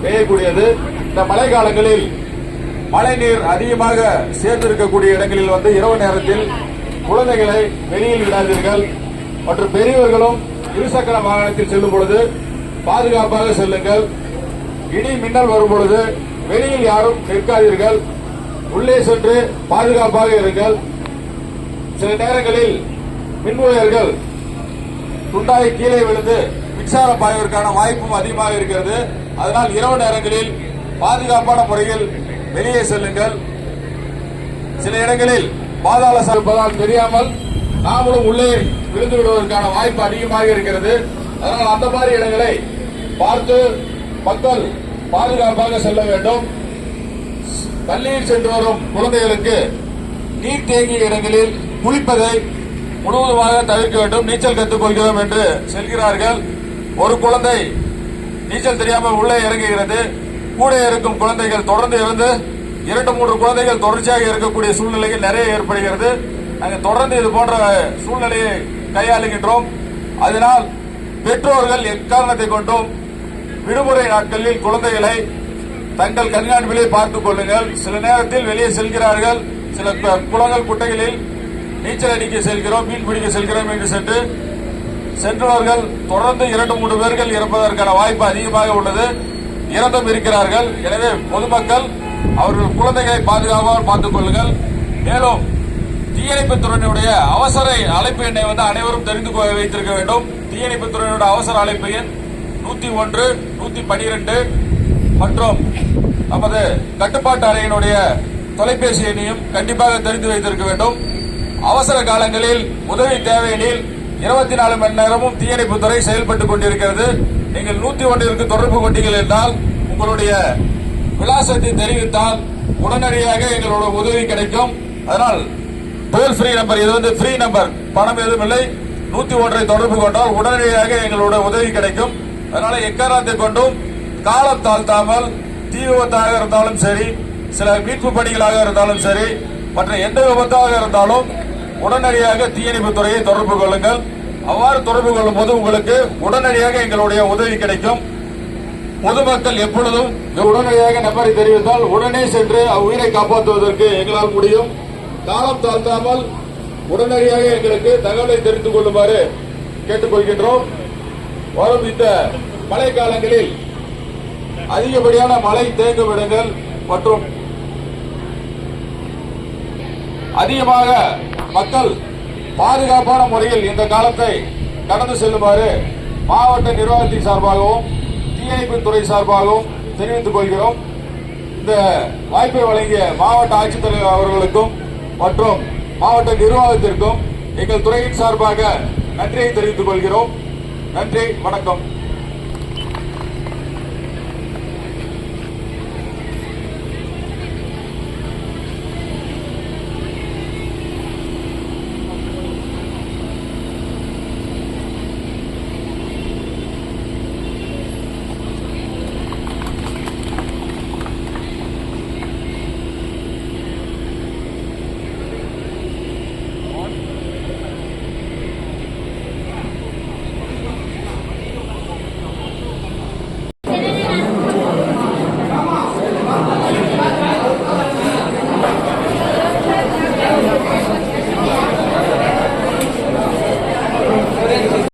பெய்யக்கூடியது. இந்த மழை காலங்களில் மழை நீர் அதிகமாக சேர்ந்திருக்கக்கூடிய இடங்களில் இரவு நேரத்தில் குழந்தைகளை வெளியில் விடாதீர்கள். மற்றும் பெரியவர்களும் இருசக்கர வாகனத்தில் செல்லும் பொழுது பாதுகாப்பாக செல்லுங்கள். இடி மின்னல் வரும் பொழுது வெளியில் யாரும் நிற்காதீர்கள். உள்ளே சென்று பாதுகாப்பாக இருங்கள். சில நேரங்களில் மின்வயர்கள் துண்டாகி கீழே விழுந்து மின்சாரம் பாய்வதற்கான வாய்ப்பும் அதிகமாக இருக்கிறது. அதனால் இரவு நேரங்களில் பாதுகாப்பான முறையில் வெளியே செல்லுங்கள். சில இடங்களில் பாதாள இருப்பதால் தெரியாமல் நாமளும் உள்ளே விழுந்து விடுவதற்கான வாய்ப்பு அதிகமாக இருக்கிறது. அதனால் அந்த மாதிரி இடங்களை பார்த்து மக்கள் பாதுகாப்பாக செல்ல வேண்டும். பள்ளியில் சென்று வரும் குழந்தைகளுக்கு நீர் தேங்கிய இடங்களில் குளிப்பதை முழுவதுமாக தவிர்க்க வேண்டும். நீச்சல் கற்றுக் கொள்கிறோம் என்று செல்கிறார்கள். ஒரு குழந்தை நீச்சல் தெரியாமல் உள்ளே இறங்குகிறது. கூட இருக்கும் குழந்தைகள் தொடர்ந்து இருந்து 2-3 குழந்தைகள் தொடர்ச்சியாக இருக்கக்கூடிய சூழ்நிலைகள் நிறைய ஏற்படுகிறது. நாங்கள் தொடர்ந்து இது போன்ற சூழ்நிலையை கையாளுகின்றோம். அதனால் பெற்றோர்கள் எக்காரணத்தை கொண்டும் விடுமுறை நாட்களில் குழந்தைகளை தங்கள் கண்காணிப்பிலே பார்த்துக் கொள்ளுங்கள். சில நேரத்தில் வெளியே செல்கிறார்கள். சில குளங்கள் குட்டைகளில் நீச்சல் அடிக்க செல்கிறோம், மீன் பிடிக்க செல்கிறோம் என்று சென்றவர்கள் தொடர்ந்து 2-3 பேர்கள் இறப்பதற்கான வாய்ப்பு அதிகமாக உள்ளது. இறந்தும் இருக்கிறார்கள். எனவே பொதுமக்கள் அவர்கள் குழந்தைகளை பாதுகாப்பாக பார்த்துக் கொள்ளுங்கள். மேலும் தீயணைப்புத் துறையினுடைய அவசர அழைப்பு எண்ணை அனைவரும் தெரிந்து வைத்திருக்க வேண்டும். தீயணைப்புத் துறையினுடைய அவசர அழைப்பு எண் 101, 112 மற்றும் நமது கட்டுப்பாட்டு அறையினுடைய தொலைபேசி எண்ணையும் கண்டிப்பாக தெரிந்து வைத்திருக்க வேண்டும். அவசர காலங்களில் உதவி தேவையெனில் 24 மணி நேரமும் தீயணைப்புத் துறை செயல்பட்டுக் கொண்டிருக்கிறது. நீங்கள் 101ற்கு தொடர்பு கொண்டீர்கள் என்றால் உங்களுடைய விலாசத்தை தெரிவித்தால் உடனடியாக எங்களோட உதவி கிடைக்கும். அதனால் டோல் ஃப்ரீ நம்பர், இது ஃப்ரீ நம்பர், பணம் எதுவும் இல்லை. 101ஐ தொடர்பு கொண்டால் உடனடியாக எங்களோட உதவி கிடைக்கும். அதனால எக்காரணத்தை கொண்டும் காலம் தாழ்த்தாமல் தீ விபத்தாக இருந்தாலும் சரி, சில மீட்பு பணிகளாக இருந்தாலும் சரி, மற்ற எந்த விபத்தாக இருந்தாலும் உடனடியாக தீயணைப்பு துறையை தொடர்பு கொள்ளுங்கள். அவ்வாறு தொடர்பு கொள்ளும் போது உங்களுக்கு உடனடியாக எங்களுடைய உதவி கிடைக்கும். பொதுமக்கள் எப்பொழுதும் உடனடியாக நம்பரை தெரிவித்தால் உடனே சென்று உயிரை காப்பாற்றுவதற்கு எங்களால் முடியும். காலம் தாழ்த்தாமல் உடனடியாக எங்களுக்கு தகவலை தெரிந்து கொள்ளுமாறு கேட்டுக்கொள்கின்றோம். வரும் இந்த மழை காலங்களில் அதிகப்படியான மழை தேங்கும் இடங்கள் மற்றும் அதிகமாக மக்கள் பாதுகாப்பான முறையில் இந்த காலத்தை கடந்து செல்லுமாறு மாவட்ட நிர்வாகத்தின் சார்பாகவும் தீயணைப்புத் துறை சார்பாகவும் தெரிவித்துக் கொள்கிறோம். இந்த வாய்ப்பை வழங்கிய மாவட்ட ஆட்சித்தலைவர் அவர்களுக்கும் மற்றும் மாவட்ட நிர்வாகத்திற்கும் எங்கள் துறையின் சார்பாக நன்றியை தெரிவித்துக் கொள்கிறோம். நன்றி, வணக்கம்.